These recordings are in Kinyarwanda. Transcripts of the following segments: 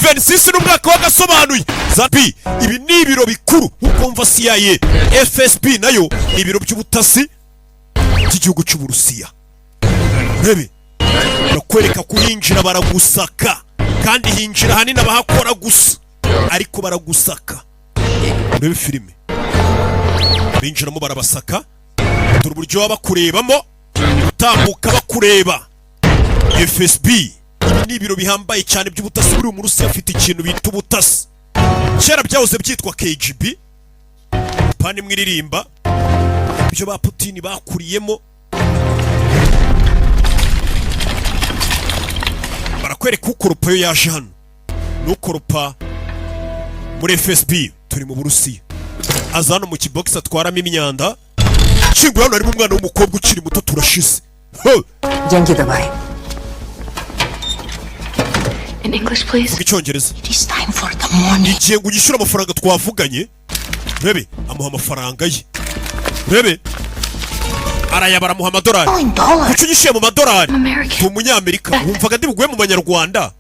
2026 n'umwaka w'agasobanuye zapi ibi ni ibiro bikuru ukumva CIA FSB nayo ibiro by'ubutasi by'igihugu cy'Uburusiya. Rebe bakwereka kuhinjira baragusaka kandi hinjira hanini abahakora gusa ariko baragusaka. Rebe filime binjiramo barabasaka dore uburyo babakurebamo utambuka bakureba. FSB ibi ni ibiro bihambaye cyane by'ubutasi buri mu Rusiya afite ikintu bita ubutasi. Kera byahoze byitwa KGB pani mwiririmba ibyo ba Putin bakuriyemo. Barakwereka ukoropa yo yaje hano n'ukoropa muri FSB turi mu Burusiya. Aza hano mu kibox atwaramo imyanda kingura hano harimo umwana w'umukobwa ukiri muto turashize. Деньги давай. In English, please. Icyongereza. It is time for the money. Igiye ngo ugishyura amafaranga twavuganye. Rebe amuha amafaranga ye. Rebe arayabara muha amadolari. Kuki ugishyuye mu madolari? Tu Umunyamerika wumvaga ndi bugwe mu Banyarwanda.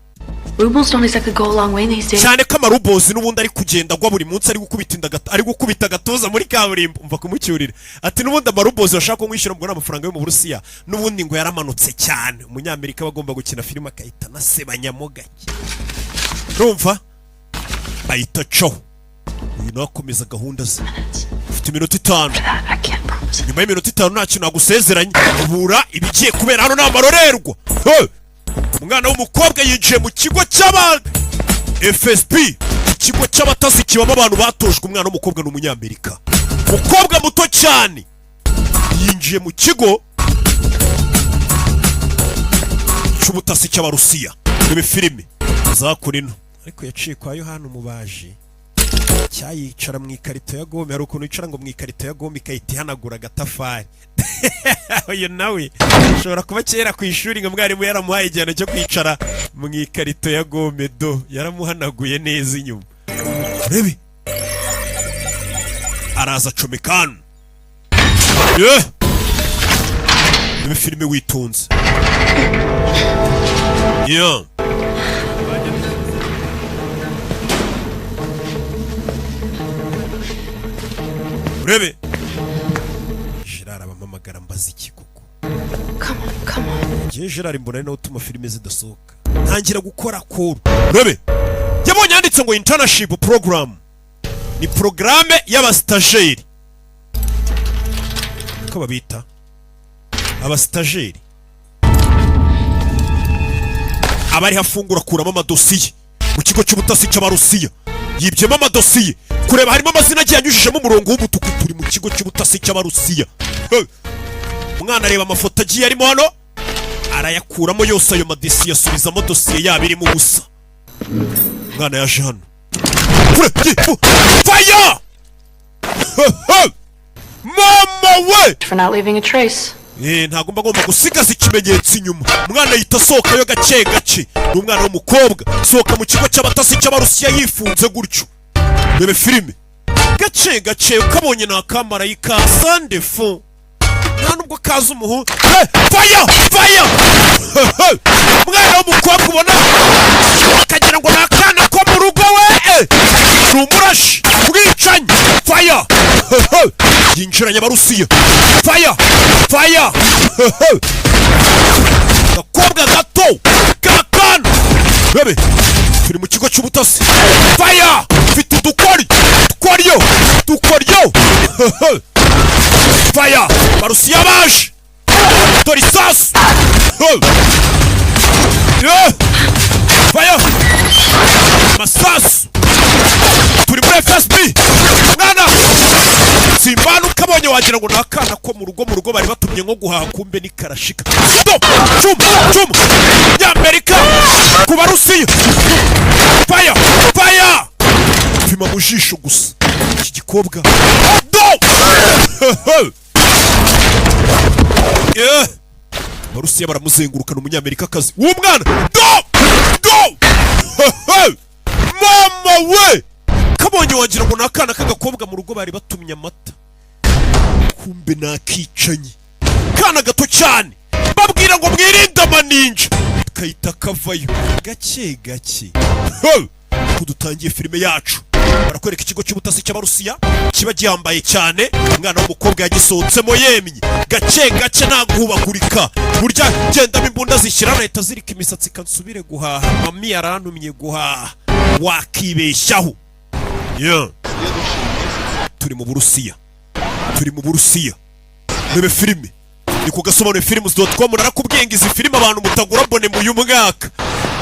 Rubles don't exactly go a long way these days. Cyane ko amarubozi n'ubundi ari kugenda agwa buri munsi ari gukubita gatoza muri kaburimbo umva kumucyurira. Ati n'ubundi amarubozi bashaka ko mwishyura mbona amafaranga yo mu Burusiya n'ubundi ngo yaramanutse cyane. Umunyamerika bagomba gukina filime akahita nasebanyamo gake. Rumva ahita cyo uyu nakomeza gahunda ze. Ufite iminota 5. Nyuma y'iminota 5 nta kintu nagusezeranye ubura ibigiye kubera hano n'amarorerwa. Umwana w'umukobwa yinjiye mu kigo cy'abantu FSB ikigo cy'abatasi kibamo abantu batojwe. Umwana w'umukobwa n'Umunyamerika umukobwa muto cyane yinjiye mu kigo cy'ubutasi cy'Abarusiya. Ibi filime zakurino ariko yaciye kwa Yohana Umubaji cyayicara mu ikarito ya gome. Hari ukuntu yicara ngo mu ikarito ya gome ikahita ihanagura agatafari. Oyo nawe ushobora kuba kera ku ishuri ngo mwarimu yaramuhaye igihano cyo kwicara mu ikarito ya gome do yaramuhanaguye neza inyuma. Rebe araza comekano. Ibi filime witonze. Rebe Gerard abamamagara mbaza iki koko. Come on. Ngiye Gerard mbona no utuma filime zidasohoka. Ntangira gukora call. Rebe yabonye yanditse ngo internship program. Ni programme y'abastageri. Ko babita abastageri. Abari hafungura kuramo amadosiye mu kigo cy'ubutasi cy'Abarusiya. Yibyemo amadosiye kureba harimo amazina agiye anyujijemo umurongo w'umutuku. Turi mu kigo cy'ubutasi cy'Abarusiya. Umwana areba amafoto agiye arimo hano arayakuramo yose ayo madosiye asubizamo dosiye yabo irimo ubusa. Umwana yaje hano fire. Mama we For not leaving a trace. Ntago ngomba gusigaza ikimenyetso inyuma. Umwana yita soka yo gace gace. N'umwana w'umukobwa soka mu kigo cy'abatasi cy'Abarusiya yifunze gutyo. Bebe filime gace gace ukabonye na kamarayika sandefo nta nubwo kaza umuhu. Fire fire. Umwana w'umukobwa ubona akagira ngo nakana ko mu rugo we rumurashi bwicanye. Fire yinjiranye Abarusiya. Fire fire. Gakobwa gato kakana. Bebe turi mu kigo cy'ubutasi. Fire mfite udukori dukoryo. Fire Abarusiya baje dore isasu. Fire masasu. Turi muri FSB mwana simbana ukabonye wagira ngo nakana ko mu rugo bari batumye nko guhaha kumbe ni karashika. Chum Nyamerika ku Barusiya. Fire pima mu jisho gusa iki gikobwa. Barusiya baramuzengurukana Umunyamerika kazi w'umwana. Mama we kabonye wagira ngo nakana kagakobwa mu rugo bari batumye amata kumbe nakicanye kana gato cyane babwira ngo mwirinde amaninja kayita kavayo gake gake. Kudutangiye filime yacu barakwereka ikigo cy'ubutasi cy'Abarusiya kiba giyambaye cyane, umwana w'umukobwa yagisohotsemo yemye gake gake nta guhubagurika, burya gendamo imbunda zishyira leta zirika imisatsi kansubire guhaha, mami yarantumye guhaha wakibeshyaho. Turi mu Burusiya, turi mu Burusiya. Rebe filime ni ku gasobanurefilms.com. narakubwiye ngo izi filime abantu mutagura bone mu uyu mwaka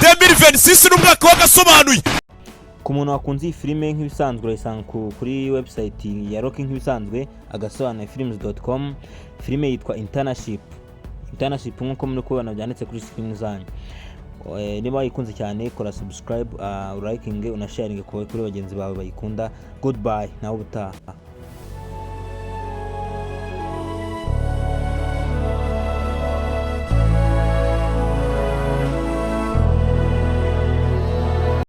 2026 n'umwaka w'agasobanuye. Ku muntu wakunze iyi filime nk'ibisanzwe urayisanga kuri website ya Rocky nk'ibisanzwe agasobanurefilms.com. Filime yitwa Internship nk'uko muri kubona byanditse kuri screen zanyu. Niba wayikunze cyane kora subscribe, liking, unasharing kuri bagenzi bawe bayikunda. Goodbye nawe ubutaha.